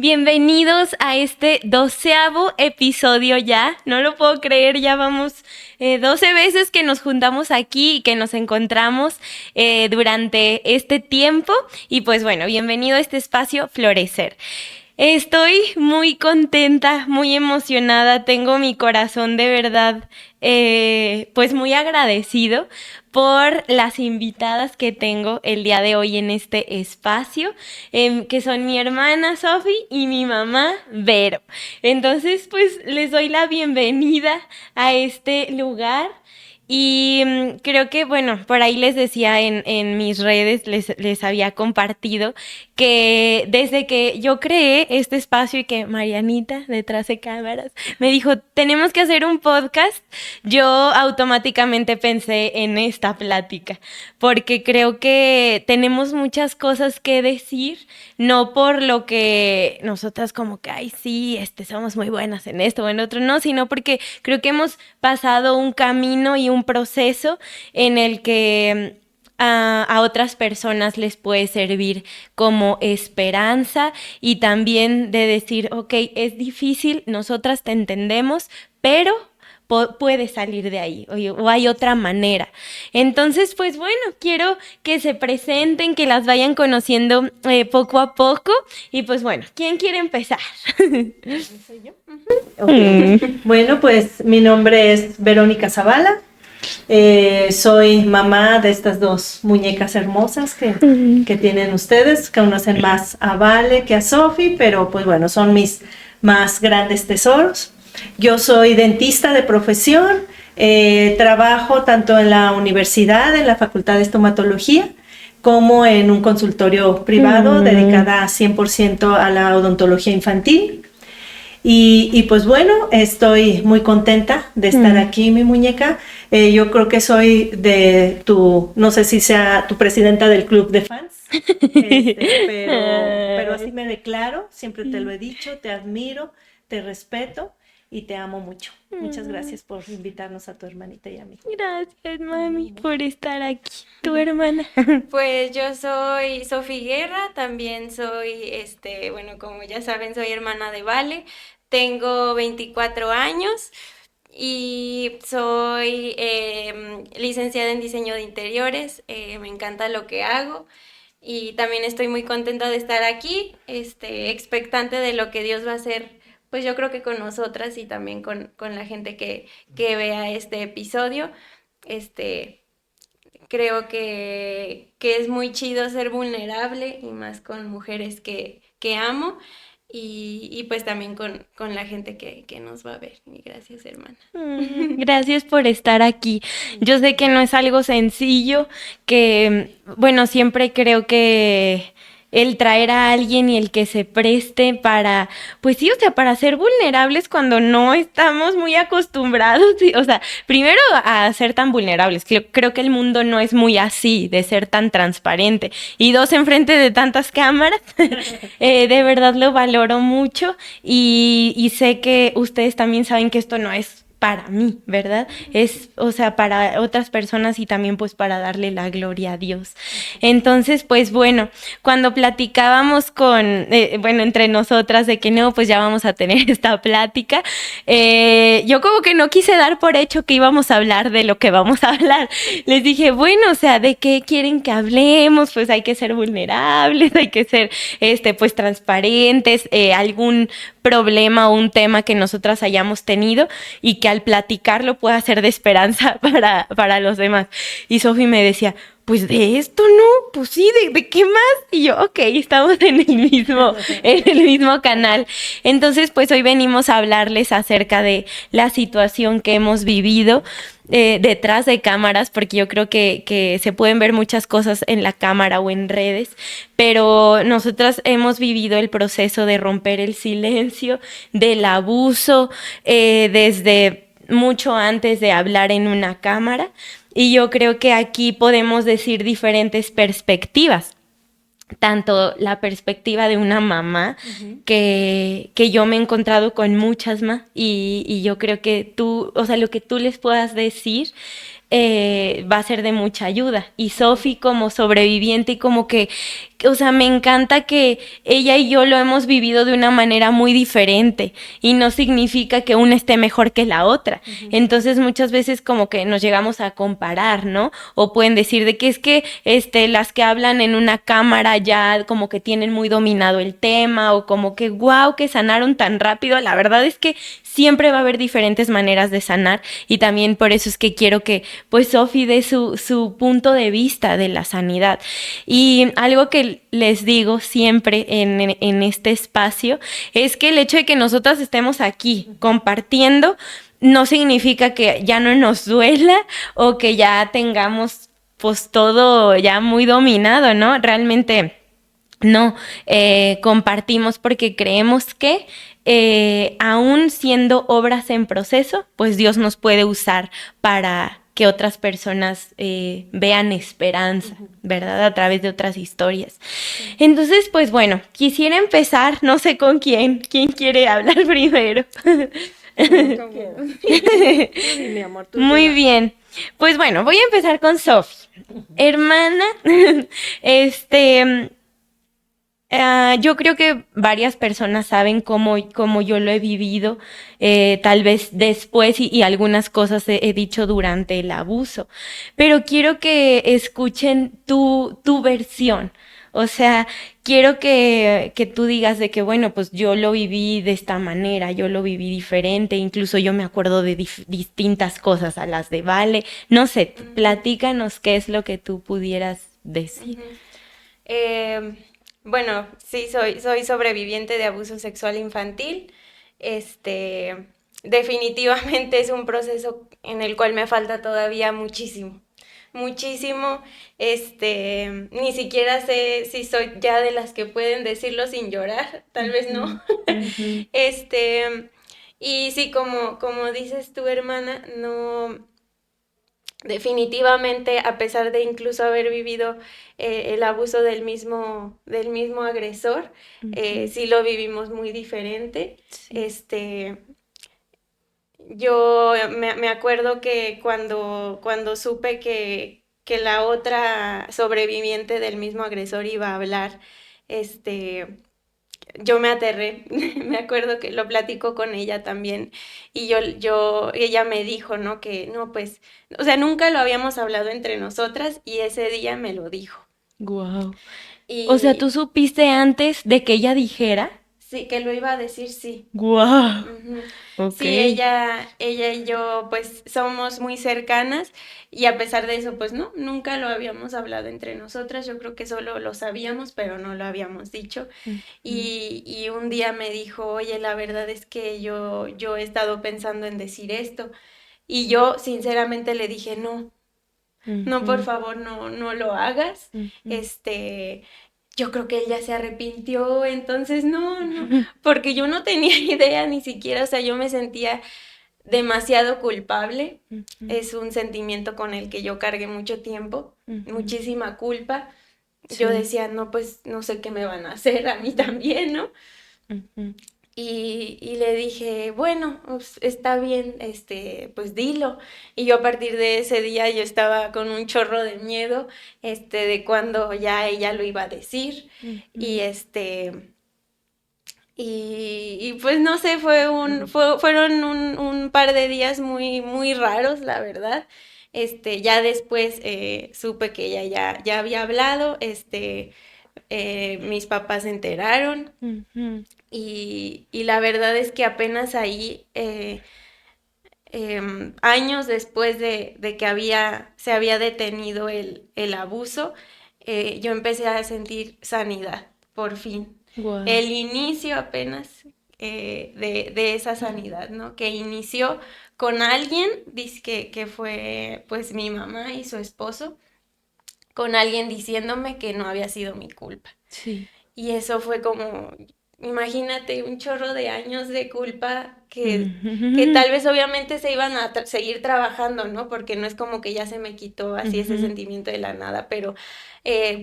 Bienvenidos a este 12º episodio ya. No lo puedo creer, ya vamos 12 veces que nos juntamos aquí y que nos encontramos durante este tiempo. Y pues bueno, bienvenido a este espacio Florecer. Estoy muy contenta, muy emocionada, tengo mi corazón de verdad pues muy agradecido por las invitadas que tengo el día de hoy en este espacio, que son mi hermana Sofi y mi mamá Vero. Entonces pues les doy la bienvenida a este lugar. Y creo que, bueno, por ahí les decía en mis redes, les había compartido que desde que yo creé este espacio y que Marianita, detrás de cámaras, me dijo, tenemos que hacer un podcast, yo automáticamente pensé en esta plática, porque creo que tenemos muchas cosas que decir, no por lo que nosotras como que, ay, sí, somos muy buenas en esto o en otro, no, sino porque creo que hemos pasado un camino y un proceso en el que a otras personas les puede servir como esperanza y también de decir, ok, es difícil, nosotras te entendemos, pero puede salir de ahí o hay otra manera. Entonces, pues bueno, quiero que se presenten, que las vayan conociendo poco a poco y pues bueno, ¿quién quiere empezar? ¿Soy yo? Okay. Bueno, pues mi nombre es Verónica Zavala. Soy mamá de estas dos muñecas hermosas que tienen ustedes, que conocen más a Vale que a Sofi, pero pues bueno, son mis más grandes tesoros. Yo soy dentista de profesión, trabajo tanto en la universidad, en la Facultad de Estomatología, como en un consultorio privado dedicada 100% a la odontología infantil. Y pues bueno, estoy muy contenta de estar aquí, mi muñeca. Yo creo que soy no sé si sea tu presidenta del club de fans, pero así me declaro, siempre te lo he dicho, te admiro, te respeto y te amo mucho. Muchas gracias por invitarnos a tu hermanita y a mí. Gracias, mami, por estar aquí. ¿Tu hermana? Pues yo soy Sofi Guerra, también soy, bueno, como ya saben, soy hermana de Vale, tengo 24 años y soy licenciada en diseño de interiores, me encanta lo que hago y también estoy muy contenta de estar aquí, expectante de lo que Dios va a hacer, pues yo creo que con nosotras y también con la gente que vea este episodio, creo que es muy chido ser vulnerable y más con mujeres que amo y pues también con la gente que nos va a ver. Y gracias, hermana. Gracias por estar aquí. Yo sé que no es algo sencillo, que bueno, siempre creo que el traer a alguien y el que se preste para, pues sí, o sea, para ser vulnerables cuando no estamos muy acostumbrados, o sea, primero a ser tan vulnerables, creo que el mundo no es muy así, de ser tan transparente, y dos, enfrente de tantas cámaras, de verdad lo valoro mucho y sé que ustedes también saben que esto no es para mí, ¿verdad? Es, o sea, para otras personas y también pues para darle la gloria a Dios. Entonces, pues bueno, cuando platicábamos bueno, entre nosotras de que no, pues ya vamos a tener esta plática, yo como que no quise dar por hecho que íbamos a hablar de lo que vamos a hablar. Les dije, bueno, o sea, ¿de qué quieren que hablemos? Pues hay que ser vulnerables, hay que ser, pues transparentes, algún problema o un tema que nosotras hayamos tenido y que al platicarlo pueda ser de esperanza para los demás. Y Sofi me decía, pues de esto no, pues sí, ¿de qué más? Y yo, ok, estamos en el mismo canal. Entonces, pues hoy venimos a hablarles acerca de la situación que hemos vivido detrás de cámaras, porque yo creo que se pueden ver muchas cosas en la cámara o en redes, pero nosotras hemos vivido el proceso de romper el silencio, del abuso, desde mucho antes de hablar en una cámara, y yo creo que aquí podemos decir diferentes perspectivas. Tanto la perspectiva de una mamá, que yo me he encontrado con muchas más, y yo creo que tú, o sea, lo que tú les puedas decir va a ser de mucha ayuda. Y Sofi como sobreviviente y como que o sea, me encanta que ella y yo lo hemos vivido de una manera muy diferente y no significa que una esté mejor que la otra. Entonces muchas veces como que nos llegamos a comparar, ¿no? O pueden decir de que es que las que hablan en una cámara ya como que tienen muy dominado el tema o como que wow, que sanaron tan rápido. La verdad es que siempre va a haber diferentes maneras de sanar y también por eso es que quiero que pues Sofi dé su punto de vista de la sanidad. Y algo que les digo siempre en este espacio es que el hecho de que nosotras estemos aquí compartiendo no significa que ya no nos duela o que ya tengamos pues todo ya muy dominado, ¿no? Realmente no, compartimos porque creemos que aún siendo obras en proceso, pues Dios nos puede usar para que otras personas vean esperanza, ¿verdad? A través de otras historias. Entonces, pues bueno, quisiera empezar, no sé con quién quiere hablar primero. Mi amor, tú Muy lleva. bien. Pues bueno, voy a empezar con Sofi. Hermana, yo creo que varias personas saben cómo yo lo he vivido, tal vez después y algunas cosas he dicho durante el abuso, pero quiero que escuchen tu versión. O sea, quiero que tú digas de que, bueno, pues yo lo viví de esta manera, yo lo viví diferente, incluso yo me acuerdo de distintas cosas a las de Vale. No sé, platícanos qué es lo que tú pudieras decir. Eh, bueno, sí, soy sobreviviente de abuso sexual infantil. Definitivamente es un proceso en el cual me falta todavía muchísimo, muchísimo. Ni siquiera sé si soy ya de las que pueden decirlo sin llorar, tal vez no. Y sí, como dices tu hermana, no. Definitivamente, a pesar de incluso haber vivido el abuso del mismo agresor, sí lo vivimos muy diferente. Sí. Yo me acuerdo que cuando supe que la otra sobreviviente del mismo agresor iba a hablar, yo me aterré. Me acuerdo que lo platico con ella también y ella me dijo, ¿no? Que no, pues, o sea, nunca lo habíamos hablado entre nosotras y ese día me lo dijo. Wow. O sea, ¿tú Y supiste antes de que ella dijera? sí, que lo iba a decir, sí. Wow. Ujú. Ok. Sí, ella y yo pues somos muy cercanas y a pesar de eso pues no, nunca lo habíamos hablado entre nosotras, yo creo que solo lo sabíamos pero no lo habíamos dicho y un día me dijo, oye, la verdad es que yo he estado pensando en decir esto y yo sinceramente le dije, no, no, por favor, no lo hagas, yo creo que él ya se arrepintió, entonces no, porque yo no tenía idea ni siquiera, o sea, yo me sentía demasiado culpable, es un sentimiento con el que yo cargué mucho tiempo, muchísima culpa. Yo Sí. decía, no, pues no sé qué me van a hacer a mí también, ¿no? Y le dije, bueno, pues, está bien, pues dilo. Y yo a partir de ese día yo estaba con un chorro de miedo, de cuando ya ella lo iba a decir. Y y pues no sé, fueron un par de días muy, muy raros, la verdad. Ya después supe que ella ya había hablado, mis papás se enteraron. Y la verdad es que apenas ahí, años después de que se había detenido el abuso, yo empecé a sentir sanidad, por fin. Wow. El inicio apenas de esa sanidad, ¿no? Que inició con alguien, que fue pues mi mamá y su esposo, con alguien diciéndome que no había sido mi culpa. Sí. Y eso fue como, imagínate, un chorro de años de culpa que tal vez obviamente se iban a seguir trabajando, ¿no? Porque no es como que ya se me quitó así ese sentimiento de la nada, pero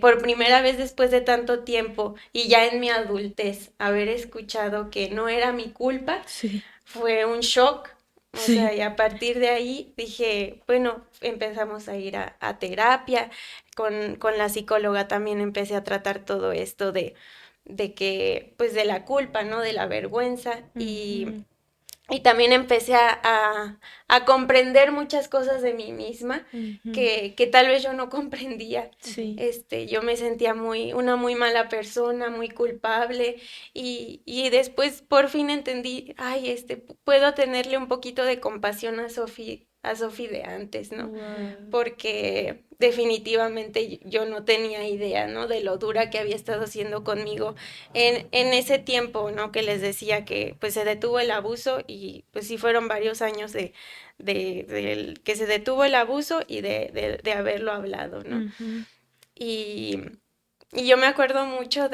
por primera vez después de tanto tiempo y ya en mi adultez, haber escuchado que no era mi culpa, Sí. fue un shock O Sí. sea, y a partir de ahí dije, bueno, empezamos a ir a terapia, con la psicóloga también empecé a tratar todo esto de que, pues de la culpa, ¿no? De la vergüenza Ujú. y también empecé a comprender muchas cosas de mí misma Ujú. que tal vez yo no comprendía. Sí. Yo me sentía una muy mala persona, muy culpable y después por fin entendí, ay, puedo tenerle un poquito de compasión a Sofi de antes, ¿no? Wow. Porque definitivamente yo no tenía idea, ¿no? De lo dura que había estado siendo conmigo en ese tiempo, ¿no? Que les decía que pues se detuvo el abuso y pues sí fueron varios años que se detuvo el abuso y de haberlo hablado, ¿no? Ujú. Y, y yo me acuerdo mucho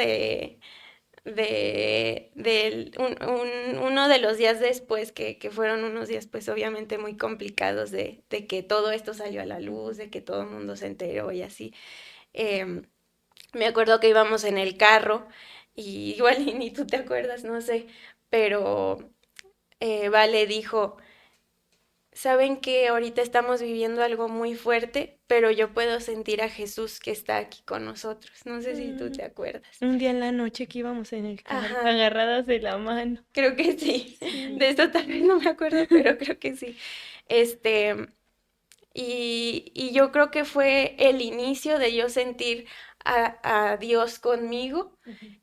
uno de los días después, que fueron unos días pues obviamente muy complicados de que todo esto salió a la luz, de que todo el mundo se enteró y así. Em, Me acuerdo que íbamos en el carro y igual y ni tú te acuerdas, no sé, pero Vale dijo, saben que ahorita estamos viviendo algo muy fuerte, pero yo puedo sentir a Jesús que está aquí con nosotros. No sé si tú Mm. te acuerdas. Un día en la noche que íbamos en el carro, Ajá, agarradas de la mano. creo que sí. Sí. De esto tal vez no me acuerdo, pero creo que sí. Este, y yo creo que fue el inicio de yo sentir a Dios conmigo,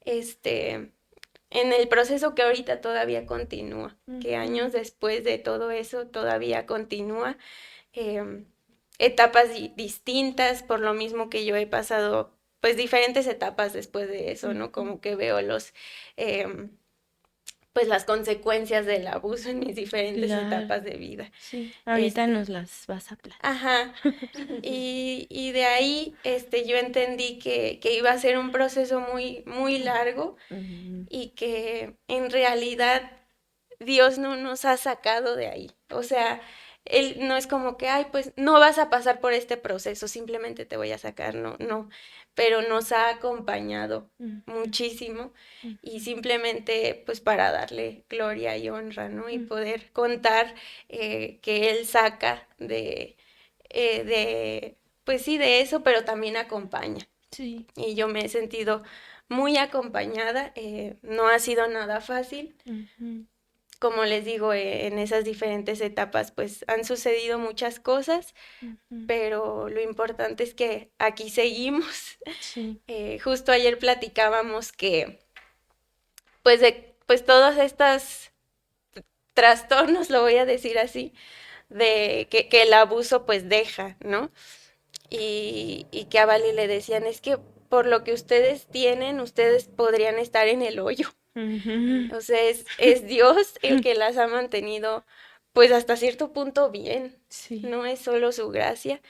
este, en el proceso que ahorita todavía continúa, que Ujú. años después de todo eso todavía continúa. em, Etapas distintas, por lo mismo que yo he pasado, pues diferentes etapas después de eso, ¿no? Ujú. Como que veo em, pues las consecuencias del abuso en mis diferentes Claro, etapas de vida. sí. Ahorita Este, nos las vas a platicar. ajá. Y de ahí, yo entendí que iba a ser un proceso muy, muy largo Ujú. y que en realidad Dios no nos ha sacado de ahí. O sea, Él no es como que, ay, pues no vas a pasar por este proceso, simplemente te voy a sacar, no, no, pero nos ha acompañado Ujú. muchísimo y Ujú. simplemente pues para darle gloria y honra, ¿no? Y Ujú. poder contar que Él saca pues sí, de eso, pero también acompaña. Sí. Y yo me he sentido muy acompañada, no ha sido nada fácil, Ujú. como les digo, en esas diferentes etapas, pues han sucedido muchas cosas, Ujú. pero lo importante es que aquí seguimos. Sí. Justo ayer platicábamos que, pues todos estos trastornos, lo voy a decir así, de que el abuso pues deja, ¿no? Y que a Vale le decían, es que por lo que ustedes tienen, ustedes podrían estar en el hoyo. Ujú. O sea, es Dios el que las ha mantenido, pues hasta cierto punto bien, Sí. no es solo su gracia.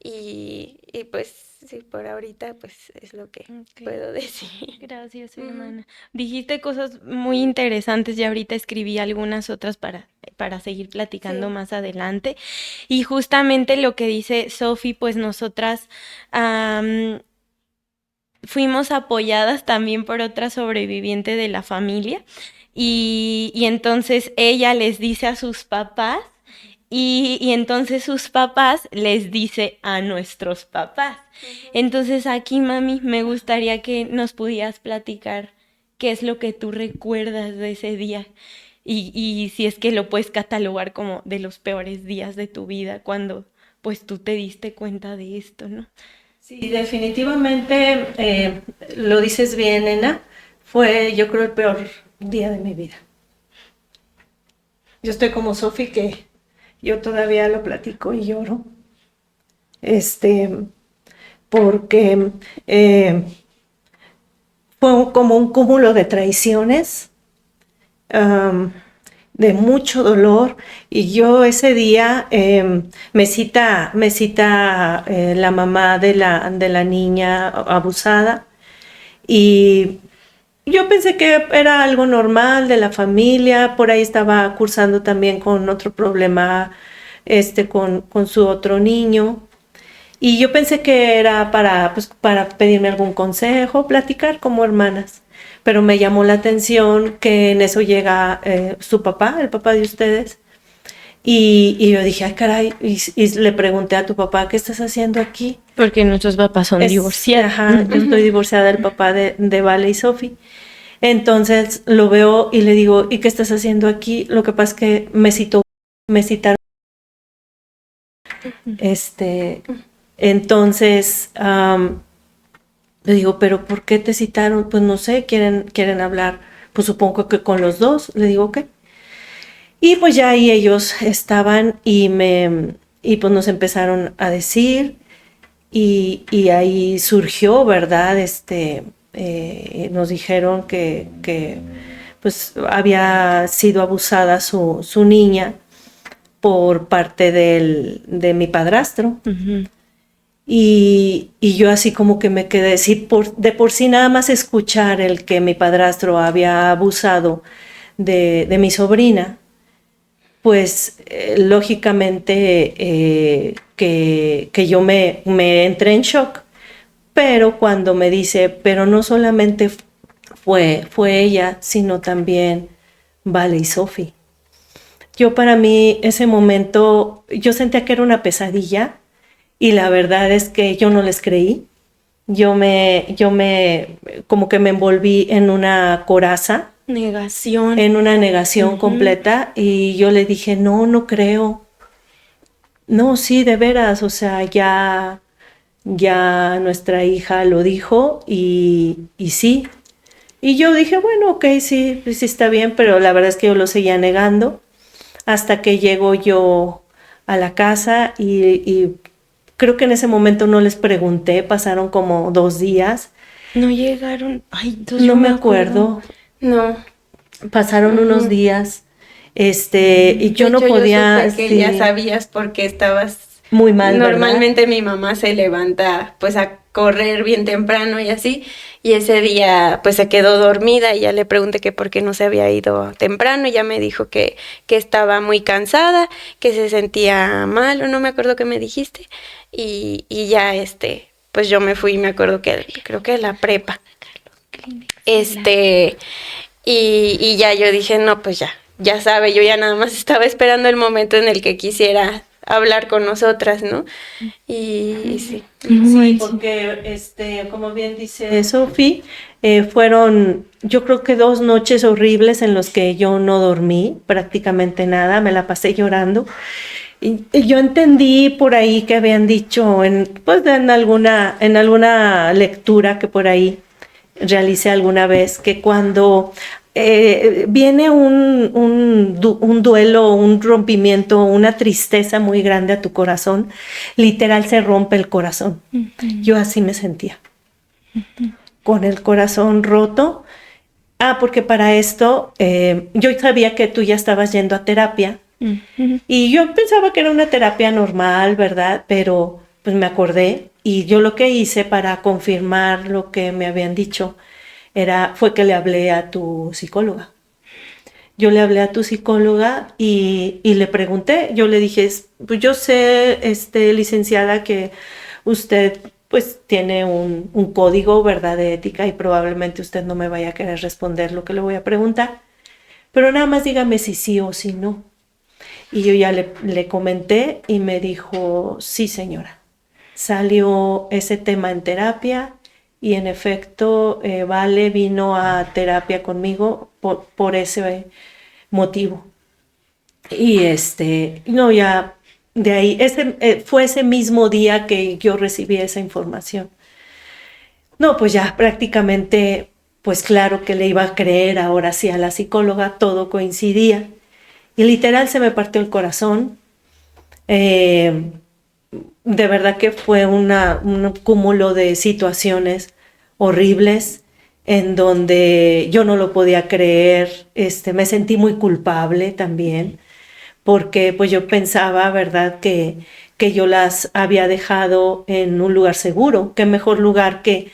Y pues sí, por ahorita pues es lo que Ok. puedo decir. Gracias, Ujú. hermana. Dijiste cosas muy interesantes y ahorita escribí algunas otras para seguir platicando Sí, más adelante. Y justamente lo que dice Sophie, pues nosotras am, fuimos apoyadas también por otra sobreviviente de la familia y entonces ella les dice a sus papás y entonces sus papás les dice a nuestros papás. ujú. Entonces aquí, mami, me gustaría que nos pudieras platicar qué es lo que tú recuerdas de ese día y si es que lo puedes catalogar como de los peores días de tu vida cuando pues tú te diste cuenta de esto, ¿no? Sí, definitivamente lo dices bien, nena. Fue, yo creo, el peor día de mi vida. Yo estoy como Sofi, que yo todavía lo platico y lloro. Este, porque fue como un cúmulo de traiciones, um, de mucho dolor. Y yo ese día me cita la mamá de la niña abusada. Y yo pensé que era algo normal de la familia, por ahí estaba cursando también con otro problema, con su otro niño. Y yo pensé que era pues, para pedirme algún consejo, platicar como hermanas. Pero me llamó la atención que en eso llega su papá, el papá de ustedes, Y yo dije, ay, caray, y le pregunté a tu papá, ¿qué estás haciendo aquí? Porque nuestros papás son divorciados. Ajá, yo estoy divorciada del papá de Vale y Sofi. Entonces lo veo y le digo, ¿y qué estás haciendo aquí? Lo que pasa es que me citaron. Entonces le digo, ¿pero por qué te citaron? Pues no sé, quieren hablar, pues supongo que con los dos. Le digo, ¿qué? Y pues ya ahí ellos estaban y pues nos empezaron a decir y ahí surgió, ¿verdad? Nos dijeron que pues había sido abusada su niña por parte de mi padrastro. Uh-huh. Y yo así como que me quedé, de por sí nada más escuchar el que mi padrastro había abusado de mi sobrina, pues lógicamente que yo me entré en shock. Pero cuando me dice, pero no solamente fue ella, sino también Vale y Sofi. Yo para mí ese momento, yo sentía que era una pesadilla y la verdad es que yo no les creí. Yo como que me envolví en una coraza. Negación. En una negación completa y yo le dije, no creo. No, sí, de veras, o sea, ya nuestra hija lo dijo y sí. Y yo dije, bueno, ok, sí está bien, pero la verdad es que yo lo seguía negando hasta que llego yo a la casa y creo que en ese momento no les pregunté, pasaron como 2 días. No llegaron, ay, no me acuerdo. No. Pasaron unos días, y yo no podía... Yo supe que ya sabías porque estabas... Muy mal, Normalmente ¿verdad? mi mamá se levanta pues a correr bien temprano y así, y ese día pues se quedó dormida y ya le pregunté que por qué no se había ido temprano y ya me dijo que estaba muy cansada, que se sentía mal, o no me acuerdo qué me dijiste, y ya pues yo me fui, me acuerdo que creo que la prepa. Y ya yo dije, no, pues ya sabe, yo ya nada más estaba esperando el momento en el que quisiera hablar con nosotras, ¿no? Y sí. Sí, porque, como bien dice Sofi, fueron, yo creo que 2 noches horribles en los que yo no dormí prácticamente nada, me la pasé llorando. Y yo entendí por ahí que habían dicho, en alguna lectura que por ahí realicé alguna vez, que cuando viene un duelo, un rompimiento, una tristeza muy grande a tu corazón, literal se rompe el corazón. Uh-huh. Yo así me sentía, con el corazón roto. Porque para esto yo sabía que tú ya estabas yendo a terapia. Uh-huh. Y yo pensaba que era una terapia normal, ¿verdad? Pero pues me acordé y yo lo que hice para confirmar lo que me habían dicho fue que le hablé a tu psicóloga. Yo le hablé a tu psicóloga y le pregunté, yo le dije, pues yo sé, licenciada, que usted pues tiene un código, ¿verdad?, de ética y probablemente usted no me vaya a querer responder lo que le voy a preguntar, pero nada más dígame si sí o si no. Y yo ya le comenté y me dijo, sí, señora. Salió ese tema en terapia y en efecto Vale vino a terapia conmigo por ese motivo. Y no, ya de ahí, fue ese mismo día que yo recibí esa información. No, pues ya prácticamente, pues claro que le iba a creer ahora sí a la psicóloga, todo coincidía. Y literal se me partió el corazón. De verdad que fue un cúmulo de situaciones horribles en donde yo no lo podía creer. Me sentí muy culpable también, porque pues yo pensaba, ¿verdad?, que yo las había dejado en un lugar seguro. Qué mejor lugar que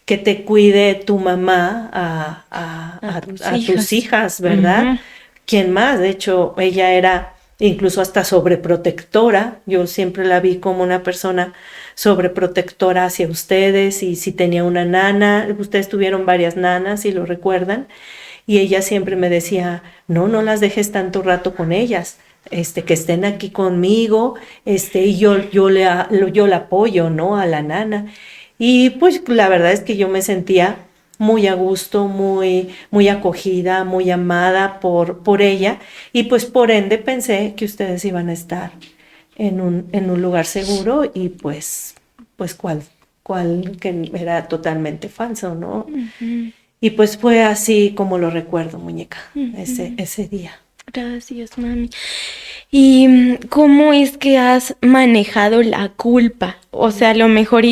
te cuide tu mamá a tus hijas, ¿verdad? Uh-huh. ¿Quién más? De hecho, ella era incluso hasta sobreprotectora. Yo siempre la vi como una persona sobreprotectora hacia ustedes, y si tenía una nana, ustedes tuvieron varias nanas, si lo recuerdan, y ella siempre me decía, no las dejes tanto rato con ellas, que estén aquí conmigo, y yo la apoyo, ¿no? A la nana. Y pues la verdad es que yo me sentía muy a gusto, muy acogida, muy amada por ella, y pues por ende pensé que ustedes iban a estar en un lugar seguro, y pues cual que era totalmente falso, ¿no? Ujú. Y pues fue así como lo recuerdo, muñeca, Ujú. ese día. Gracias, mami. ¿Y cómo es que has manejado la culpa? O sea, a lo mejor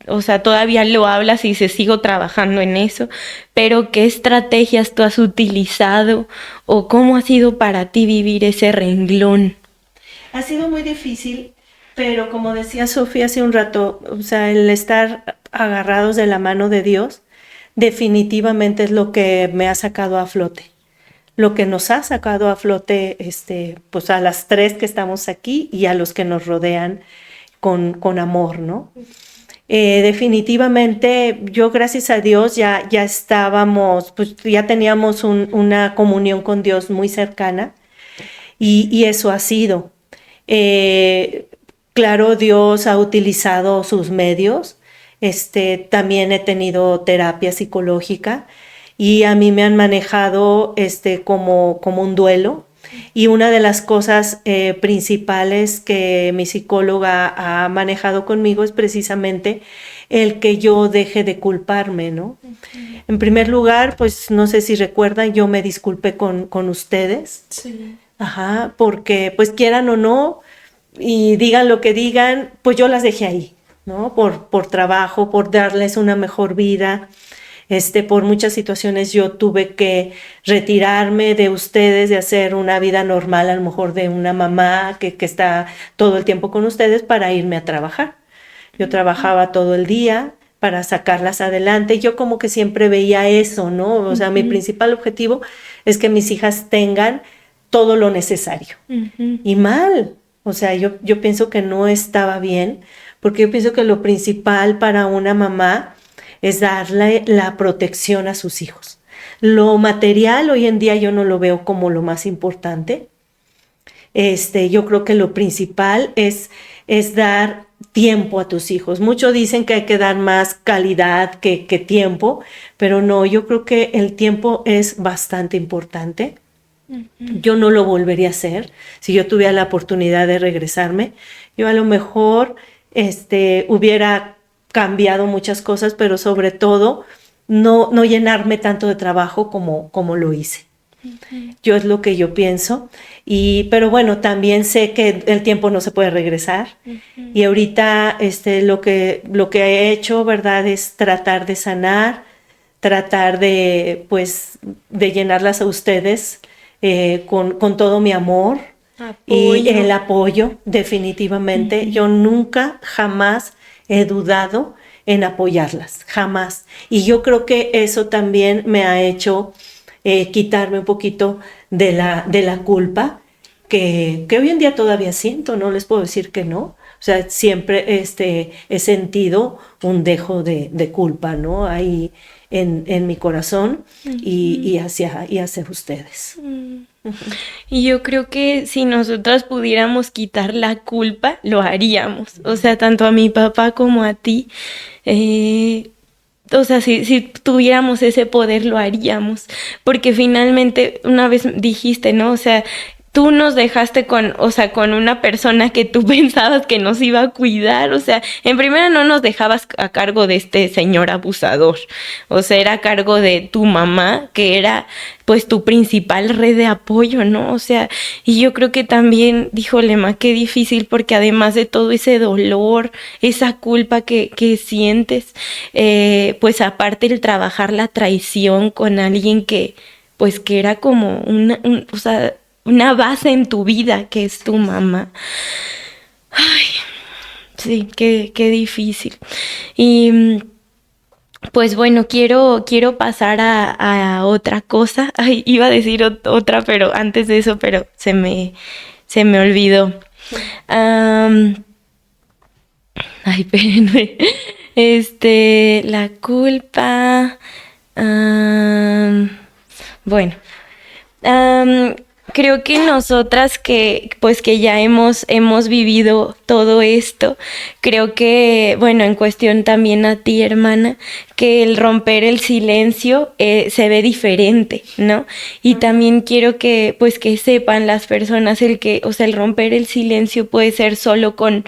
o sea, todavía lo hablas y se sigo trabajando en eso, pero ¿qué estrategias tú has utilizado o cómo ha sido para ti vivir ese renglón? Ha sido muy difícil, pero como decía Sofía hace un rato, o sea, el estar agarrados de la mano de Dios definitivamente es lo que me ha sacado a flote. Lo que nos ha sacado a flote, pues a las tres que estamos aquí y a los que nos rodean con amor, ¿no? Definitivamente, yo gracias a Dios ya estábamos, pues ya teníamos una comunión con Dios muy cercana, y eso ha sido. Eh, claro, Dios ha utilizado sus medios. También he tenido terapia psicológica, y a mí me han manejado como un duelo. Y una de las cosas principales que mi psicóloga ha manejado conmigo es precisamente el que yo deje de culparme, ¿no? En primer lugar, pues no sé si recuerdan, yo me disculpé con ustedes. Sí. Ajá, porque pues quieran o no, y digan lo que digan, pues yo las dejé ahí, ¿no? Por trabajo, por darles una mejor vida. Por muchas situaciones yo tuve que retirarme de ustedes, de hacer una vida normal, a lo mejor de una mamá que está todo el tiempo con ustedes, para irme a trabajar. Yo trabajaba todo el día para sacarlas adelante, y yo como que siempre veía eso, ¿no? O sea, mi principal objetivo es que mis hijas tengan todo lo necesario. Y mal, o sea, yo pienso que no estaba bien, porque yo pienso que lo principal para una mamá es darle la protección a sus hijos. Lo material hoy en día yo no lo veo como lo más importante. Yo creo que lo principal es dar tiempo a tus hijos. Muchos dicen que hay que dar más calidad que tiempo, pero no, yo creo que el tiempo es bastante importante. Yo no lo volvería a hacer. Si yo tuviera la oportunidad de regresarme, yo a lo mejor hubiera cambiado muchas cosas, pero sobre todo no llenarme tanto de trabajo como lo hice. Yo es lo que yo pienso, pero bueno, también sé que el tiempo no se puede regresar, y ahorita lo que he hecho, ¿verdad?, es tratar de sanar, tratar de llenarlas a ustedes con todo mi amor. Apoyo. Y el apoyo, definitivamente. Yo nunca, jamás he dudado en apoyarlas, jamás. Y yo creo que eso también me ha hecho quitarme un poquito de la culpa que hoy en día todavía siento, no les puedo decir que no. O sea, siempre he sentido un dejo de culpa, ¿no? Ahí en mi corazón, y hacia ustedes. Y yo creo que si nosotras pudiéramos quitar la culpa, lo haríamos. O sea, tanto a mi papá como a ti. O sea, si tuviéramos ese poder, lo haríamos. Porque finalmente, una vez dijiste, ¿no? O sea, tú nos dejaste con una persona que tú pensabas que nos iba a cuidar. O sea, en primera no nos dejabas a cargo de este señor abusador. O sea, era a cargo de tu mamá, que era pues tu principal red de apoyo, ¿no? O sea, y yo creo que también, híjole, ma, qué difícil, porque además de todo ese dolor, esa culpa que sientes, pues aparte el trabajar la traición con alguien que era como o sea, una base en tu vida, que es tu mamá. Ay, sí, qué difícil. Y pues bueno, quiero pasar a otra cosa. Ay, iba a decir otra, pero antes de eso, pero se me olvidó. Ay, espérenme. La culpa. Bueno. Creo que nosotras que ya hemos vivido todo esto, creo que, bueno, en cuestión también a ti, hermana, que el romper el silencio se ve diferente, ¿no? Y también quiero que, pues, que sepan las personas o sea, el romper el silencio puede ser solo con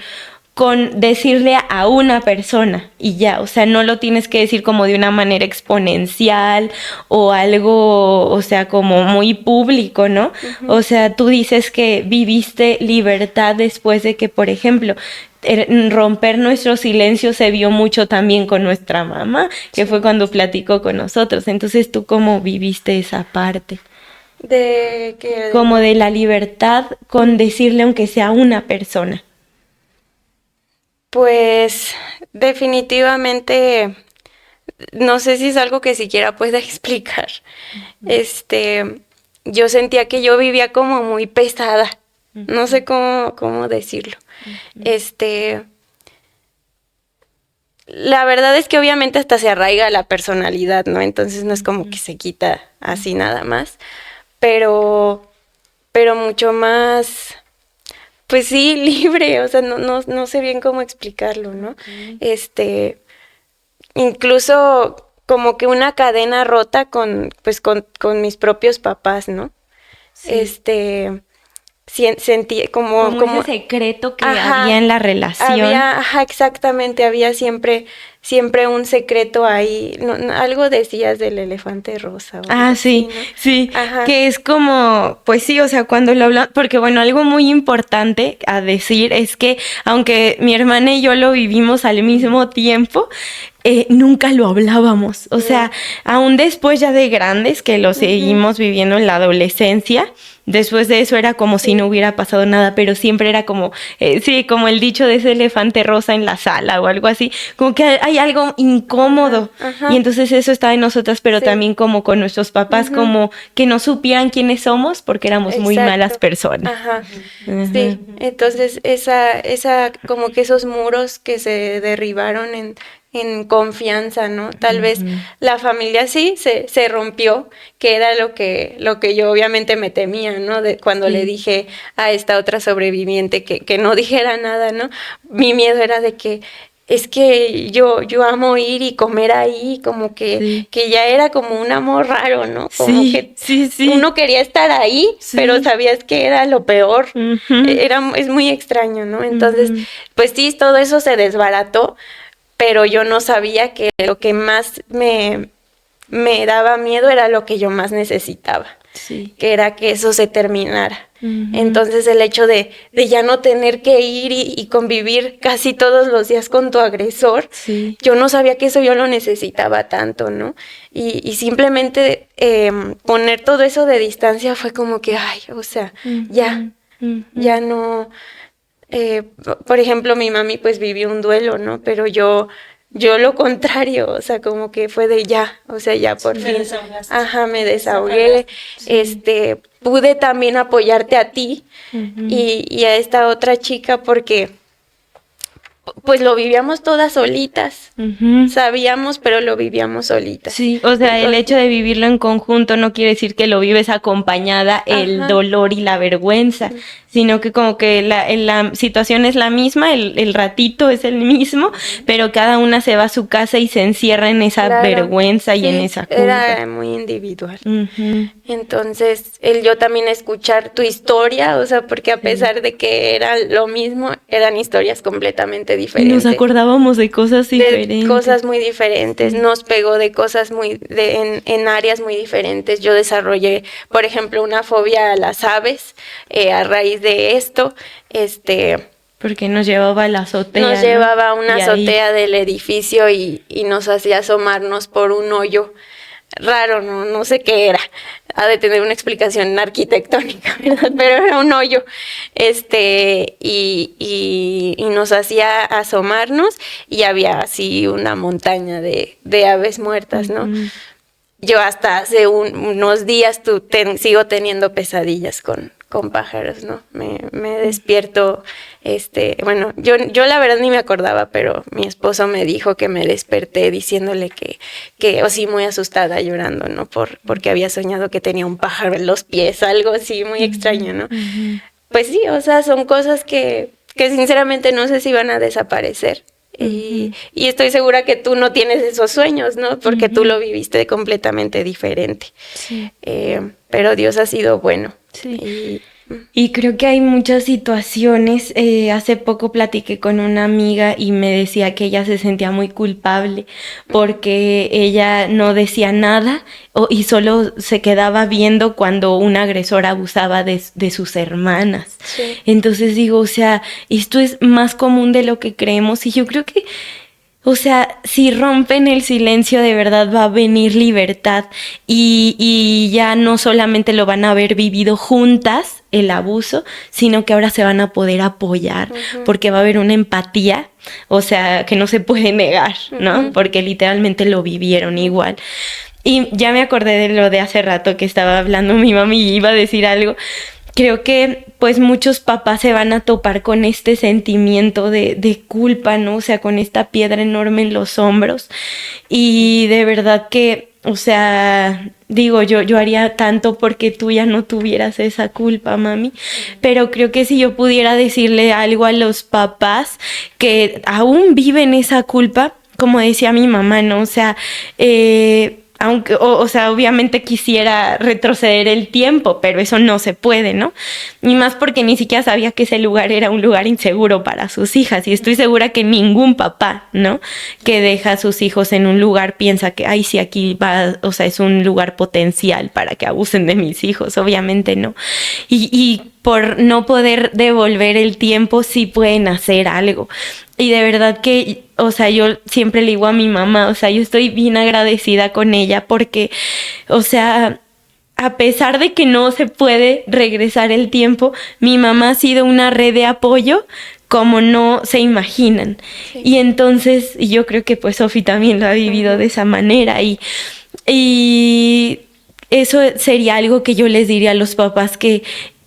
decirle a una persona y ya, o sea, no lo tienes que decir como de una manera exponencial o algo, o sea, como muy público, ¿no? O sea, tú dices que viviste libertad después de que, por ejemplo, romper nuestro silencio se vio mucho también con nuestra mamá, que fue cuando platicó con nosotros. Entonces, ¿tú cómo viviste esa parte? De que... Como de la libertad con decirle aunque sea a una persona. Pues definitivamente no sé si es algo que siquiera pueda explicar. Yo sentía que yo vivía como muy pesada. No sé cómo decirlo. La verdad es que obviamente hasta se arraiga la personalidad, ¿no? Entonces no es como que se quita así nada más. Pero mucho más, pues sí, libre, o sea, no sé bien cómo explicarlo, ¿no? Incluso como que una cadena rota con mis propios papás, ¿no? Sí. Sentí como ese secreto que ajá, había en la relación. exactamente, había siempre un secreto ahí. Algo decías del elefante rosa. Sí, así, ¿no? sí, Ajá. que es como, pues sí, o sea, cuando lo hablamos, porque bueno, algo muy importante a decir es que aunque mi hermana y yo lo vivimos al mismo tiempo, nunca lo hablábamos. O sea, aún después ya de grandes, que lo seguimos viviendo en la adolescencia, después de eso era como si no hubiera pasado nada, pero siempre era como, sí, como el dicho de ese elefante rosa en la sala o algo así, como que hay algo incómodo. Ajá. Y entonces eso estaba en nosotras, pero también como con nuestros papás, como que no supieran quiénes somos porque éramos muy malas personas. Ajá. Sí, entonces esa como que esos muros que se derribaron en confianza, ¿no? Tal vez la familia sí se rompió, que era lo que yo obviamente me temía, ¿no? De cuando le dije a esta otra sobreviviente que no dijera nada, ¿no? Mi miedo era de que es que yo amo ir y comer ahí, como que ya era como un amor raro, ¿no? Como que uno quería estar ahí, pero sabías que era lo peor. Es muy extraño, ¿no? Entonces, pues sí, todo eso se desbarató, pero yo no sabía que lo que más me daba miedo era lo que yo más necesitaba, que era que eso se terminara. Entonces el hecho de ya no tener que ir y convivir casi todos los días con tu agresor, yo no sabía que eso yo lo necesitaba tanto, ¿no? Y simplemente poner todo eso de distancia fue como que, ay, o sea, ya no... por ejemplo, mi mami pues vivió un duelo, ¿no? Pero yo lo contrario, o sea, como que fue de ya, o sea, ya por fin. Me desahogué, pude también apoyarte a ti y a esta otra chica porque pues lo vivíamos todas solitas. Sabíamos, pero lo vivíamos solitas. Sí, o sea, el hecho de vivirlo en conjunto no quiere decir que lo vives acompañada el dolor y la vergüenza, sino que como que la situación es la misma, el ratito es el mismo, pero cada una se va a su casa y se encierra en esa vergüenza y en esa culpa. Era muy individual. Entonces, yo también escuchar tu historia, o sea, porque a pesar de que era lo mismo, eran historias completamente diferentes. Nos acordábamos de cosas diferentes. De cosas muy diferentes, nos pegó de cosas en áreas muy diferentes. Yo desarrollé, por ejemplo, una fobia a las aves a raíz de esto, porque nos llevaba a la azotea. Nos llevaba a una azotea del edificio y nos hacía asomarnos por un hoyo raro, no sé qué era, ha de tener una explicación arquitectónica, ¿verdad? Pero era un hoyo, y nos hacía asomarnos y había así una montaña de aves muertas, ¿no? Yo hasta hace unos días sigo teniendo pesadillas con con pájaros, ¿no? Me despierto, bueno, yo la verdad ni me acordaba, pero mi esposo me dijo que me desperté diciéndole o sí, muy asustada, llorando, ¿no? Porque había soñado que tenía un pájaro en los pies, algo así muy extraño, ¿no? Pues sí, o sea, son cosas que sinceramente no sé si van a desaparecer. Y estoy segura que tú no tienes esos sueños, ¿no? Porque tú lo viviste completamente diferente. Sí. Pero Dios ha sido bueno. Sí. Y creo que hay muchas situaciones. Hace poco platiqué con una amiga y me decía que ella se sentía muy culpable porque ella no decía nada y solo se quedaba viendo cuando un agresor abusaba de sus hermanas. Sí. Entonces digo, o sea, esto es más común de lo que creemos y yo creo que, o sea, si rompen el silencio, de verdad va a venir libertad y ya no solamente lo van a haber vivido juntas, el abuso, sino que ahora se van a poder apoyar porque va a haber una empatía, o sea, que no se puede negar, ¿no? Porque literalmente lo vivieron igual. Y ya me acordé de lo de hace rato que estaba hablando mi mami y iba a decir algo. Creo que pues muchos papás se van a topar con este sentimiento de culpa, ¿no? O sea, con esta piedra enorme en los hombros. Y de verdad que, o sea, digo, yo haría tanto porque tú ya no tuvieras esa culpa, mami. Pero creo que si yo pudiera decirle algo a los papás que aún viven esa culpa, como decía mi mamá, ¿no? O sea, aunque, o sea, obviamente quisiera retroceder el tiempo, pero eso no se puede, ¿no? Y más porque ni siquiera sabía que ese lugar era un lugar inseguro para sus hijas. Y estoy segura que ningún papá, ¿no? Que deja a sus hijos en un lugar piensa que, ay, sí, aquí va, o sea, es un lugar potencial para que abusen de mis hijos. Obviamente no. Y por no poder devolver el tiempo, sí pueden hacer algo. Y de verdad que, o sea, yo siempre le digo a mi mamá, o sea, yo estoy bien agradecida con ella porque, o sea, a pesar de que no se puede regresar el tiempo, mi mamá ha sido una red de apoyo como no se imaginan. Sí. Y entonces, yo creo que pues Sofi también lo ha vivido de esa manera y eso sería algo que yo les diría a los papás que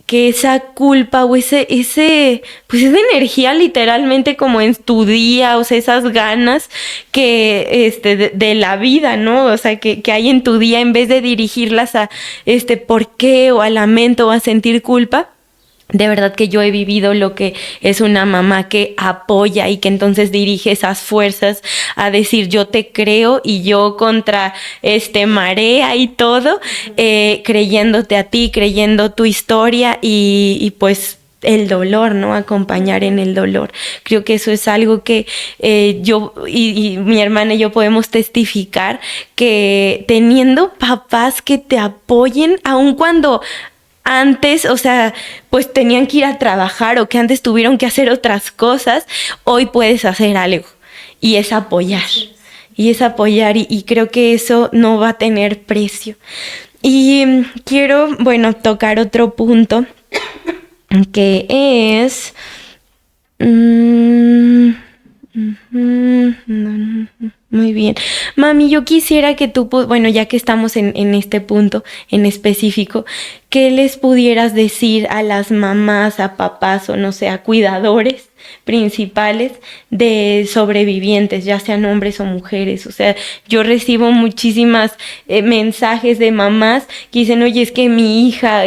esa culpa o pues esa energía literalmente como en tu día, o sea, esas ganas que de la vida, ¿no? O sea, que hay en tu día, en vez de dirigirlas a por qué o a lamento o a sentir culpa. De verdad que yo he vivido lo que es una mamá que apoya y que entonces dirige esas fuerzas a decir yo te creo y yo contra marea y todo, creyéndote a ti, creyendo tu historia y pues el dolor, ¿no? Acompañar en el dolor. Creo que eso es algo que yo y mi hermana y yo podemos testificar, que teniendo papás que te apoyen, aun cuando antes, o sea, pues tenían que ir a trabajar o que antes tuvieron que hacer otras cosas, hoy puedes hacer algo y es apoyar. Y es apoyar y creo que eso no va a tener precio. Y quiero, bueno, tocar otro punto que es... Muy bien. Mami, yo quisiera que tú, bueno, ya que estamos en este punto en específico, ¿qué les pudieras decir a las mamás, a papás o no sé, a cuidadores principales de sobrevivientes, ya sean hombres o mujeres? O sea, yo recibo muchísimas mensajes de mamás que dicen, oye, es que mi hija,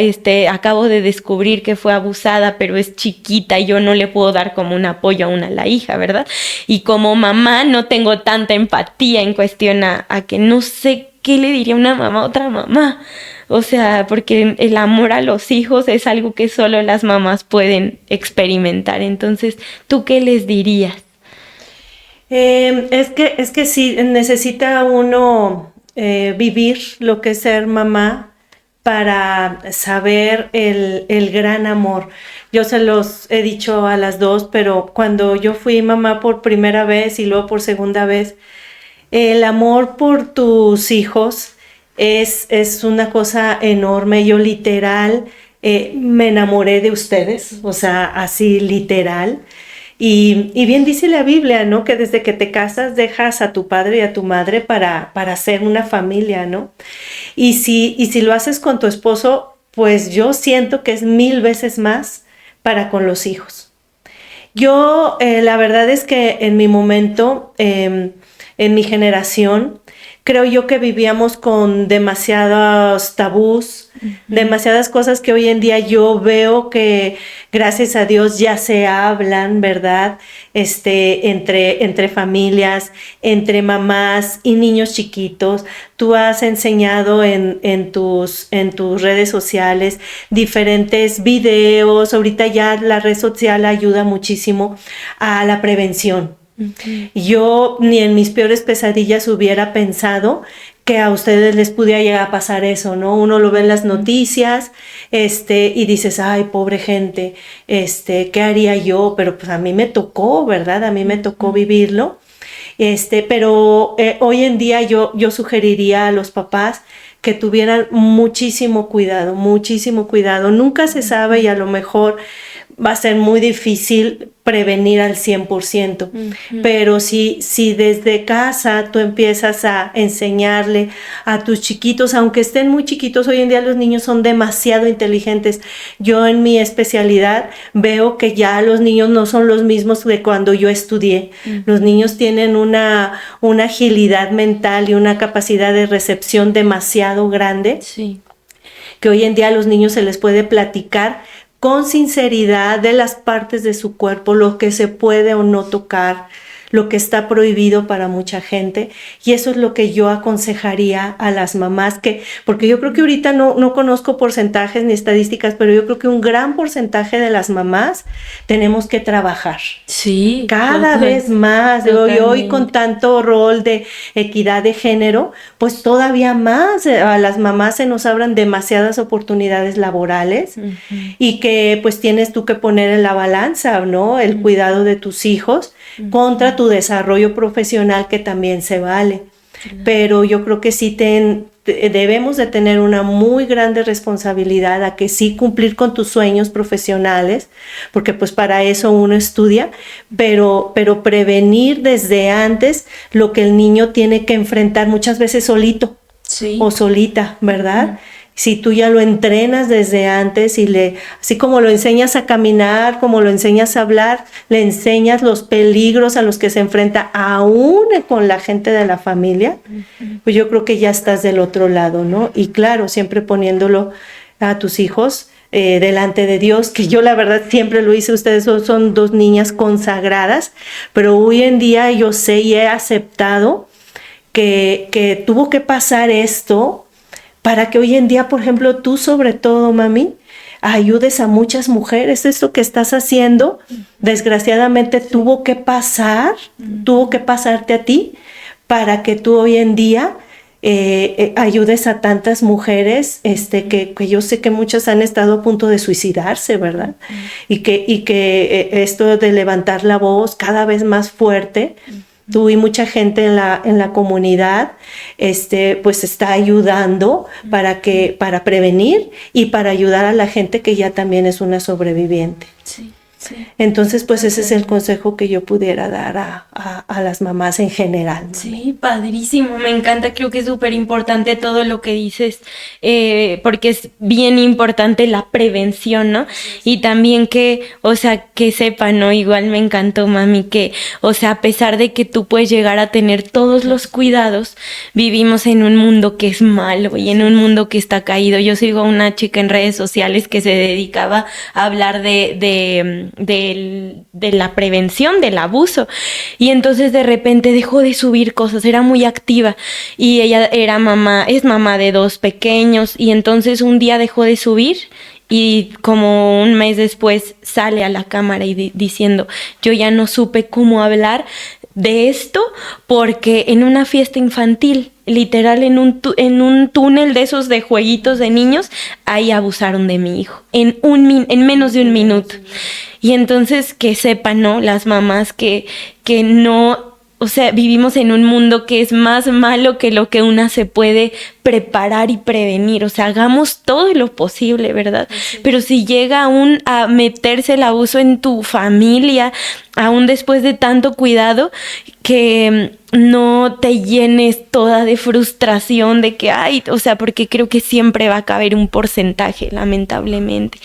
acabo de descubrir que fue abusada, pero es chiquita y yo no le puedo dar como un apoyo a la hija, ¿verdad? Y como mamá no tengo tanta empatía en cuestión a que no sé qué le diría una mamá a otra mamá. O sea, porque el amor a los hijos es algo que solo las mamás pueden experimentar. Entonces, ¿tú qué les dirías? Es que sí, necesita uno vivir lo que es ser mamá para saber el gran amor. Yo se los he dicho a las dos, pero cuando yo fui mamá por primera vez y luego por segunda vez, el amor por tus hijos es una cosa enorme. Yo literal me enamoré de ustedes, o sea, así literal. Y bien dice la Biblia, ¿no? Que desde que te casas dejas a tu padre y a tu madre para hacer una familia, ¿no? Y si lo haces con tu esposo, pues yo siento que es 1000 veces más para con los hijos. Yo, la verdad es que en mi momento, en mi generación, creo yo que vivíamos con demasiados tabús, demasiadas cosas que hoy en día yo veo que, gracias a Dios, ya se hablan, ¿verdad? Entre familias, entre mamás y niños chiquitos. Tú has enseñado en tus redes sociales diferentes videos. Ahorita ya la red social ayuda muchísimo a la prevención. Yo ni en mis peores pesadillas hubiera pensado que a ustedes les pudiera llegar a pasar eso, ¿no? Uno lo ve en las noticias, y dices, ay, pobre gente, ¿qué haría yo? Pero pues a mí me tocó, ¿verdad? A mí me tocó vivirlo. Pero hoy en día yo sugeriría a los papás que tuvieran muchísimo cuidado, muchísimo cuidado. Nunca se sabe y a lo mejor va a ser muy difícil prevenir al 100%, pero si desde casa tú empiezas a enseñarle a tus chiquitos, aunque estén muy chiquitos, hoy en día los niños son demasiado inteligentes. Yo en mi especialidad veo que ya los niños no son los mismos de cuando yo estudié. Los niños tienen una agilidad mental y una capacidad de recepción demasiado grande, que hoy en día a los niños se les puede platicar con sinceridad de las partes de su cuerpo, lo que se puede o no tocar, lo que está prohibido para mucha gente, y eso es lo que yo aconsejaría a las mamás, porque yo creo que ahorita no conozco porcentajes ni estadísticas, pero yo creo que un gran porcentaje de las mamás tenemos que trabajar. Sí. Cada vez más. Y hoy con tanto rol de equidad de género, pues todavía más a las mamás se nos abran demasiadas oportunidades laborales, y que pues tienes tú que poner en la balanza, ¿no? El cuidado de tus hijos contra tu desarrollo profesional, que también se vale. Pero yo creo que sí debemos de tener una muy grande responsabilidad a que sí cumplir con tus sueños profesionales, porque pues para eso uno estudia, pero prevenir desde antes lo que el niño tiene que enfrentar muchas veces solito o solita, ¿verdad? Si tú ya lo entrenas desde antes y así como lo enseñas a caminar, como lo enseñas a hablar, le enseñas los peligros a los que se enfrenta aún con la gente de la familia, pues yo creo que ya estás del otro lado, ¿no? Y claro, siempre poniéndolo a tus hijos delante de Dios, que yo la verdad siempre lo hice. Ustedes son 2 niñas consagradas, pero hoy en día yo sé y he aceptado que tuvo que pasar esto para que hoy en día, por ejemplo, tú sobre todo, mami, ayudes a muchas mujeres. Esto que estás haciendo, desgraciadamente tuvo que pasarte a ti, para que tú hoy en día ayudes a tantas mujeres, que yo sé que muchas han estado a punto de suicidarse, ¿verdad? Y que esto de levantar la voz cada vez más fuerte, tú y mucha gente en la comunidad, pues está ayudando para prevenir y para ayudar a la gente que ya también es una sobreviviente. Sí. Entonces, pues ese es el consejo que yo pudiera dar a las mamás en general, ¿no? Sí, padrísimo, me encanta, creo que es súper importante todo lo que dices, porque es bien importante la prevención, ¿no? Y también que sepan, ¿no? Igual me encantó, mami, que, a pesar de que tú puedes llegar a tener todos los cuidados, vivimos en un mundo que es malo y en un mundo que está caído. Yo sigo a una chica en redes sociales que se dedicaba a hablar de la prevención del abuso, y entonces de repente dejó de subir cosas, era muy activa, y ella es mamá de 2 pequeños, y entonces un día dejó de subir, y como un mes después sale a la cámara y diciendo, yo ya no supe cómo hablar de esto, porque en una fiesta infantil, literal en un túnel de esos de jueguitos de niños, ahí abusaron de mi hijo, en menos de 1 minuto. Y entonces que sepan, ¿no? Las mamás que no o sea, vivimos en un mundo que es más malo que lo que una se puede preparar y prevenir. O sea, hagamos todo lo posible, ¿verdad? Sí. Pero si llega aún a meterse el abuso en tu familia, aún después de tanto cuidado, que no te llenes toda de frustración de que, ay, o sea, porque creo que siempre va a caber un porcentaje, lamentablemente.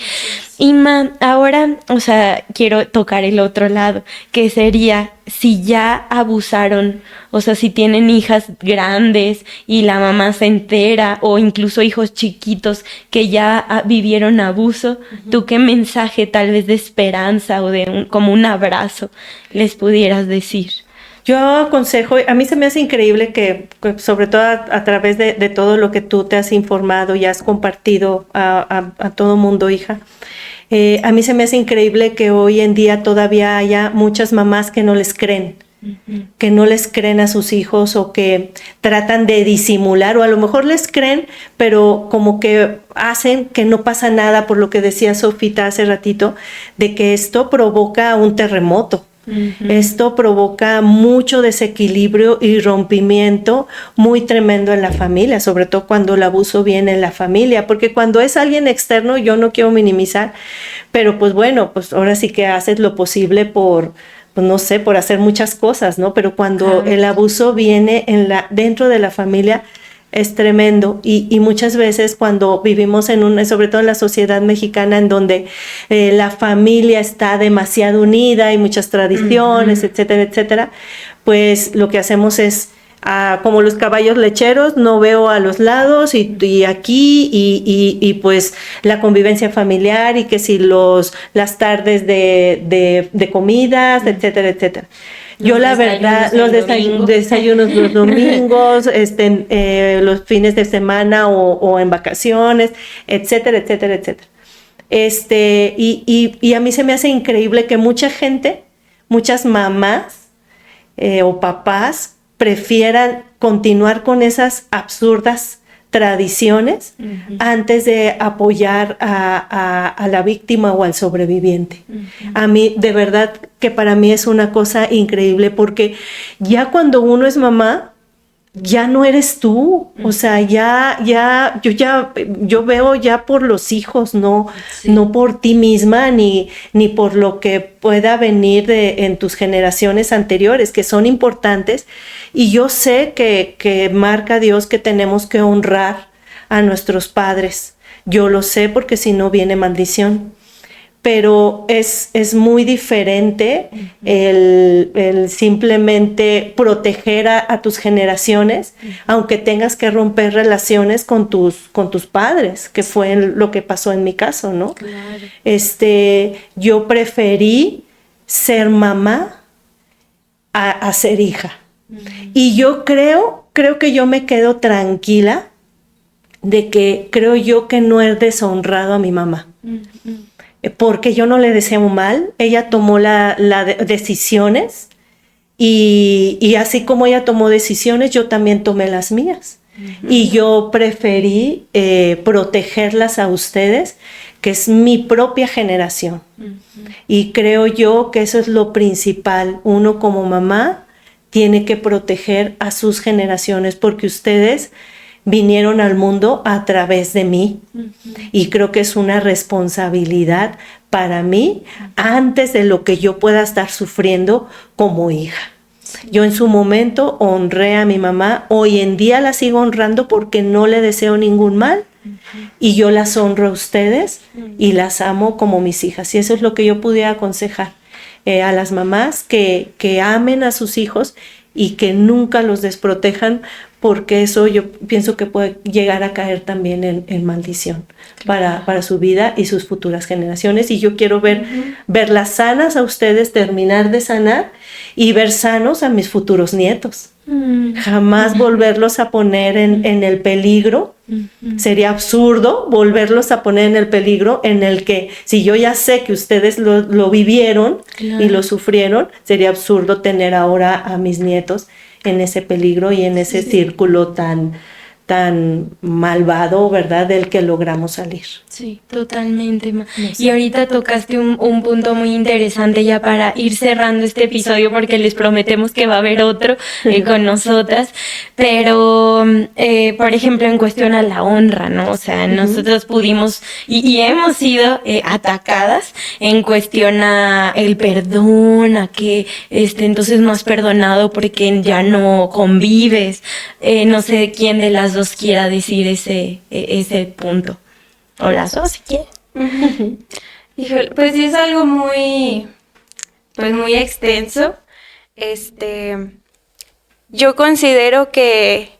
Inma, ahora, o sea, quiero tocar el otro lado, que sería si ya abusaron, o sea, si tienen hijas grandes y la mamá se entera, o incluso hijos chiquitos que ya vivieron abuso, ¿tú qué mensaje tal vez de esperanza o de como un abrazo les pudieras decir? Yo aconsejo, a mí se me hace increíble que sobre todo a través de todo lo que tú te has informado y has compartido a todo mundo, hija, a mí se me hace increíble que hoy en día todavía haya muchas mamás que no les creen, que no les creen a sus hijos o que tratan de disimular, o a lo mejor les creen, pero como que hacen que no pasa nada, por lo que decía Sofita hace ratito, de que esto provoca un terremoto. Esto provoca mucho desequilibrio y rompimiento muy tremendo en la familia, sobre todo cuando el abuso viene en la familia, porque cuando es alguien externo, yo no quiero minimizar, pero pues bueno, pues ahora sí que haces lo posible por, pues no sé, por hacer muchas cosas, ¿no? Pero cuando el abuso viene dentro de la familia, es tremendo, y muchas veces cuando vivimos sobre todo en la sociedad mexicana, en donde la familia está demasiado unida, hay muchas tradiciones, etcétera, etcétera, pues lo que hacemos es, como los caballos lecheros, no veo a los lados y aquí, y pues la convivencia familiar, y que si las tardes de comidas, etcétera, etcétera. Yo la verdad, los desayunos los domingos, los fines de semana o en vacaciones, etcétera, etcétera, etcétera. Y a mí se me hace increíble que muchas mamás o papás prefieran continuar con esas absurdas tradiciones antes de apoyar a la víctima o al sobreviviente. A mí, de verdad, que para mí es una cosa increíble, porque ya cuando uno es mamá, ya no eres tú, o sea, yo veo ya por los hijos, no por ti misma, ni por lo que pueda venir en tus generaciones anteriores, que son importantes, y yo sé que marca Dios que tenemos que honrar a nuestros padres, yo lo sé, porque si no viene maldición. Pero es muy diferente el simplemente proteger a tus generaciones, aunque tengas que romper relaciones con tus padres, que fue lo que pasó en mi caso, ¿no? Claro. Yo preferí ser mamá a ser hija. Y yo creo que yo me quedo tranquila de que creo yo que no he deshonrado a mi mamá. Porque yo no le deseo mal, ella tomó las decisiones, y así como ella tomó decisiones, yo también tomé las mías. Y yo preferí protegerlas a ustedes, que es mi propia generación. Y creo yo que eso es lo principal. Uno como mamá tiene que proteger a sus generaciones, porque ustedes vinieron al mundo a través de mí, y creo que es una responsabilidad para mí antes de lo que yo pueda estar sufriendo como hija. Yo en su momento honré a mi mamá, hoy en día la sigo honrando porque no le deseo ningún mal, y yo las honro a ustedes y las amo como mis hijas, y eso es lo que yo pudiera aconsejar a las mamás, que amen a sus hijos y que nunca los desprotejan, porque eso yo pienso que puede llegar a caer también en maldición para su vida y sus futuras generaciones. Y yo quiero verlas sanas a ustedes, terminar de sanar, y ver sanos a mis futuros nietos. Jamás volverlos a poner en el peligro. Sería absurdo volverlos a poner en el peligro en el que, si yo ya sé que ustedes lo vivieron y lo sufrieron, sería absurdo tener ahora a mis nietos en ese peligro y en ese círculo tan tan malvado, ¿verdad?, del que logramos salir. Sí, totalmente. Y ahorita tocaste un punto muy interesante ya para ir cerrando este episodio, porque les prometemos que va a haber otro con nosotras, pero por ejemplo en cuestión a la honra, ¿no? O sea, nosotros pudimos y hemos sido atacadas en cuestión a el perdón, a que entonces no has perdonado porque ya no convives. No sé quién de las dos quiera decir ese punto. O las dos, si quiere. Híjole, pues sí es algo muy extenso. Yo considero que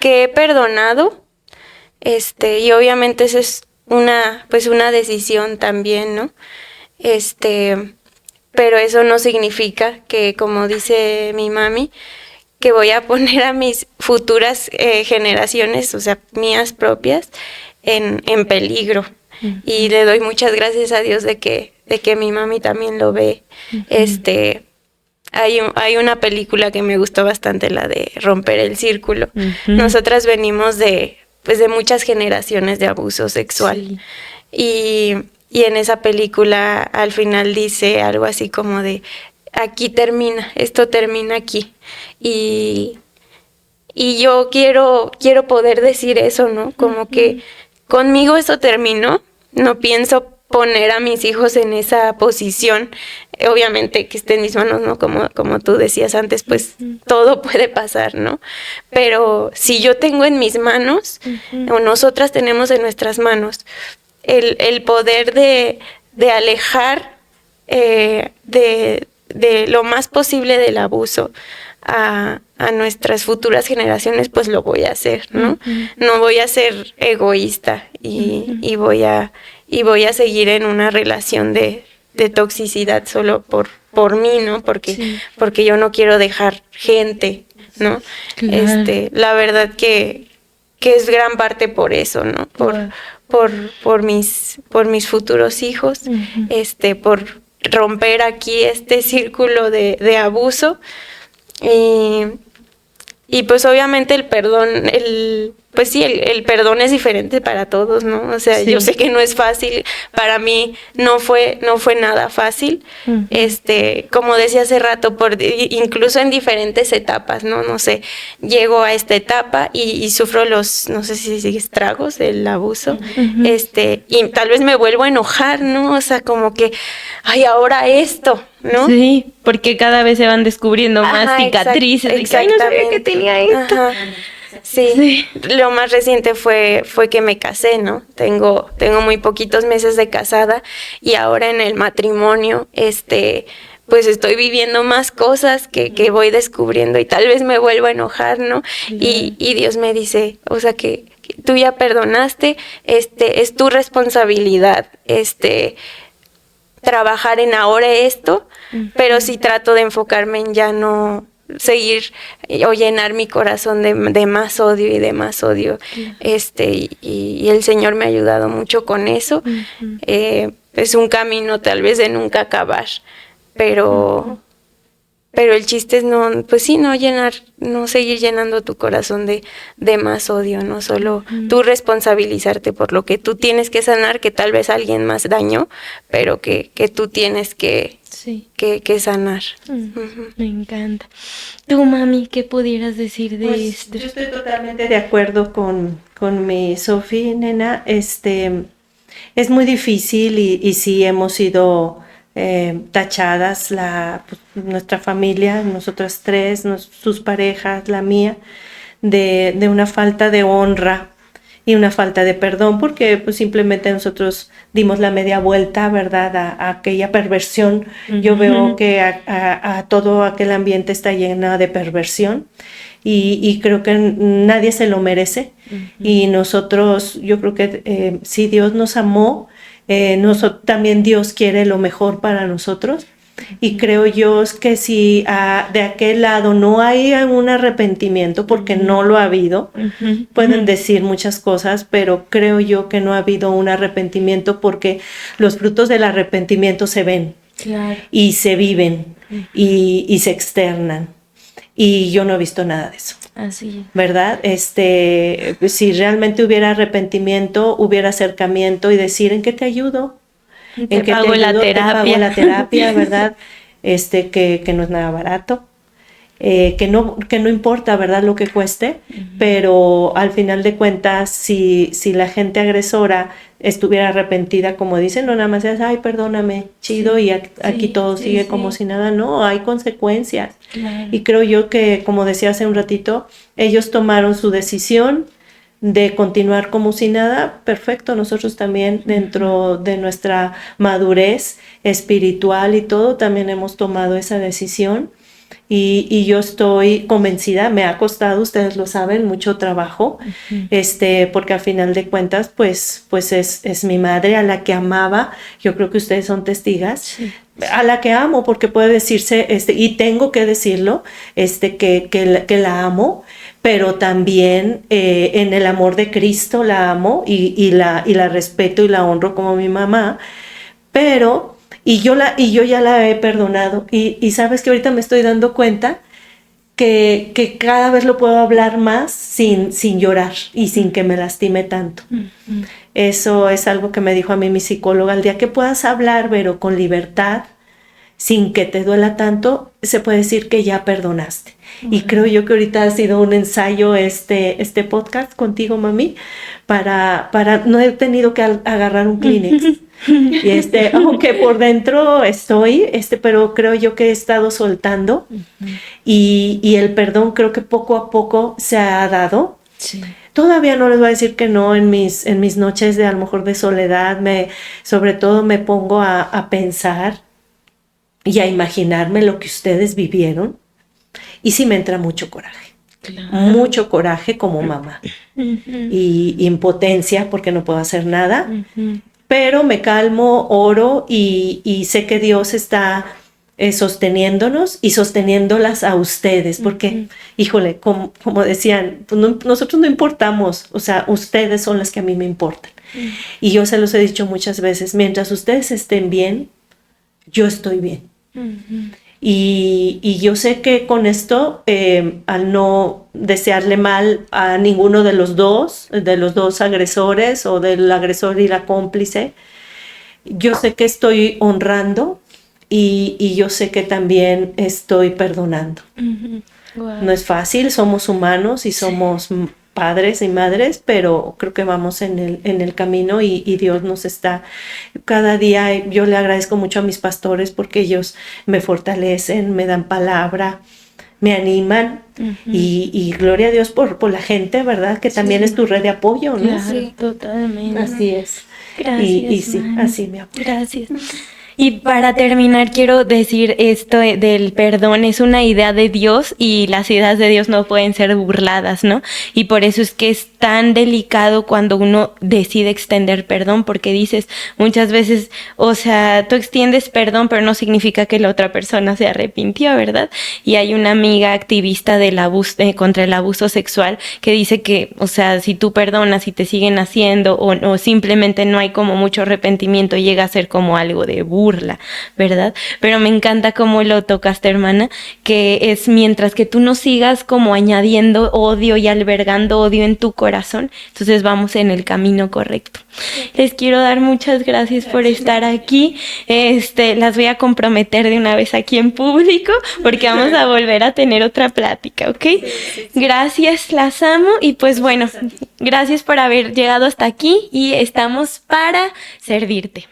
he perdonado, y obviamente eso es una decisión también, ¿no? Pero eso no significa que, como dice mi mami, que voy a poner a mis futuras generaciones, o sea, mías propias, en peligro. Y le doy muchas gracias a Dios de que mi mami también lo ve. Hay una película que me gustó bastante, la de Romper el Círculo. Nosotras venimos de muchas generaciones de abuso sexual. Sí. Y en esa película al final dice algo así como de, aquí termina, esto termina aquí. Y yo quiero poder decir eso, ¿no? Como que conmigo eso terminó, no pienso poner a mis hijos en esa posición, obviamente que esté en mis manos, ¿no? Como tú decías antes, pues todo puede pasar, ¿no? Pero si yo tengo en mis manos, o nosotras tenemos en nuestras manos, el poder de alejar de lo más posible del abuso a nuestras futuras generaciones, pues lo voy a hacer, ¿no? No voy a ser egoísta y voy a seguir en una relación de toxicidad solo por mí, ¿no? Porque yo no quiero dejar gente, ¿no? Claro. La verdad que es gran parte por eso, ¿no? Por mis futuros hijos, por romper aquí este círculo de abuso. Y pues obviamente el perdón, el perdón es diferente para todos, ¿no? O sea, yo sé que no es fácil, para mí no fue nada fácil, como decía hace rato, incluso en diferentes etapas, ¿no? No sé, llego a esta etapa y sufro no sé si estragos del abuso, y tal vez me vuelvo a enojar, ¿no? O sea, como que, ay, ahora esto, ¿no? Sí, porque cada vez se van descubriendo más cicatrices. Exactamente. Ay, no sabía que tenía esto. Ajá. Sí, lo más reciente fue que me casé, ¿no? Tengo muy poquitos meses de casada y ahora en el matrimonio, pues estoy viviendo más cosas que voy descubriendo y tal vez me vuelvo a enojar, ¿no? Y Dios me dice, o sea, que tú ya perdonaste, es tu responsabilidad, trabajar en ahora esto, pero sí trato de enfocarme en ya no seguir o llenar mi corazón de más odio y de más odio. Y el Señor me ha ayudado mucho con eso. Es un camino tal vez de nunca acabar, pero el chiste es no seguir llenando tu corazón de más odio, no solo tú responsabilizarte por lo que tú tienes que sanar, que tal vez alguien más dañó, pero que tú tienes que sanar. Me encanta. Tú, mami, ¿qué pudieras decir de esto? Yo estoy totalmente de acuerdo con mi Sofi, nena. Es muy difícil y sí hemos sido tachadas, nuestra familia, nosotras tres, sus parejas, la mía, de una falta de honra y una falta de perdón, porque pues simplemente nosotros dimos la media vuelta, ¿verdad?, a aquella perversión. Yo veo que a todo aquel ambiente está lleno de perversión y creo que nadie se lo merece. Y nosotros, yo creo que si Dios nos amó, también Dios quiere lo mejor para nosotros. Y creo yo que si de aquel lado no hay un arrepentimiento, porque no lo ha habido, pueden decir muchas cosas, pero creo yo que no ha habido un arrepentimiento, porque los frutos del arrepentimiento se ven, y se viven, y se externan. Y yo no he visto nada de eso. Así. ¿Verdad? Si realmente hubiera arrepentimiento, hubiera acercamiento y decir, ¿en qué te ayudo? Te pago la terapia. Te pago la terapia, ¿verdad? Que no es nada barato. Que no importa, ¿verdad? Lo que cueste, pero al final de cuentas, si la gente agresora estuviera arrepentida, como dicen, no nada más es, ay, perdóname, chido, y aquí todo sigue como si nada, no, hay consecuencias. Claro. Y creo yo que, como decía hace un ratito, ellos tomaron su decisión de continuar como si nada, perfecto, nosotros también dentro de nuestra madurez espiritual y todo, también hemos tomado esa decisión. Y yo estoy convencida, me ha costado, ustedes lo saben, mucho trabajo, porque al final de cuentas, pues es mi madre a la que amaba, yo creo que ustedes son testigas, a la que amo, porque puede decirse, y tengo que decirlo, que la amo, pero también en el amor de Cristo la amo y la respeto y la honro como mi mamá, pero... Y yo ya la he perdonado. Y sabes que ahorita me estoy dando cuenta que cada vez lo puedo hablar más sin llorar y sin que me lastime tanto. Eso es algo que me dijo a mí mi psicóloga. El día que puedas hablar, pero con libertad, sin que te duela tanto, se puede decir que ya perdonaste. Y creo yo que ahorita ha sido un ensayo este podcast contigo, mami, para no he tenido que agarrar un Kleenex. Y aunque por dentro estoy, pero creo yo que he estado soltando y el perdón creo que poco a poco se ha dado. Sí. Todavía no les voy a decir que no en mis noches de a lo mejor de soledad, sobre todo me pongo a pensar y a imaginarme lo que ustedes vivieron y sí me entra mucho coraje. Claro. Mucho coraje como mamá y impotencia porque no puedo hacer nada. Pero me calmo, oro y sé que Dios está sosteniéndonos y sosteniéndolas a ustedes, porque, híjole, como decían, pues nosotros no importamos, o sea, ustedes son las que a mí me importan. Y yo se los he dicho muchas veces, mientras ustedes estén bien, yo estoy bien. Y yo sé que con esto, al no desearle mal a ninguno de los dos agresores o del agresor y la cómplice, yo sé que estoy honrando y yo sé que también estoy perdonando. Wow. No es fácil, somos humanos y somos padres y madres, pero creo que vamos en el camino y Dios nos está cada día. Yo le agradezco mucho a mis pastores porque ellos me fortalecen, me dan palabra, me animan y gloria a Dios por la gente, ¿verdad? Que también es tu red de apoyo, ¿no? Claro, sí, totalmente. Así es. Gracias, y sí, así mi amor. Gracias. Y para terminar, quiero decir esto del perdón, es una idea de Dios y las ideas de Dios no pueden ser burladas, ¿no? Y por eso es que es tan delicado cuando uno decide extender perdón, porque dices muchas veces, o sea, tú extiendes perdón, pero no significa que la otra persona se arrepintió, ¿verdad? Y hay una amiga activista del abuso, contra el abuso sexual que dice que, o sea, si tú perdonas y te siguen haciendo o simplemente no hay como mucho arrepentimiento, llega a ser como algo de burla, ¿verdad? Pero me encanta cómo lo tocaste, hermana, que es mientras que tú no sigas como añadiendo odio y albergando odio en tu corazón, entonces vamos en el camino correcto. Les quiero dar muchas gracias por estar aquí. Las voy a comprometer de una vez aquí en público porque vamos a volver a tener otra plática, ¿ok? Gracias, las amo y pues bueno, gracias por haber llegado hasta aquí y estamos para servirte.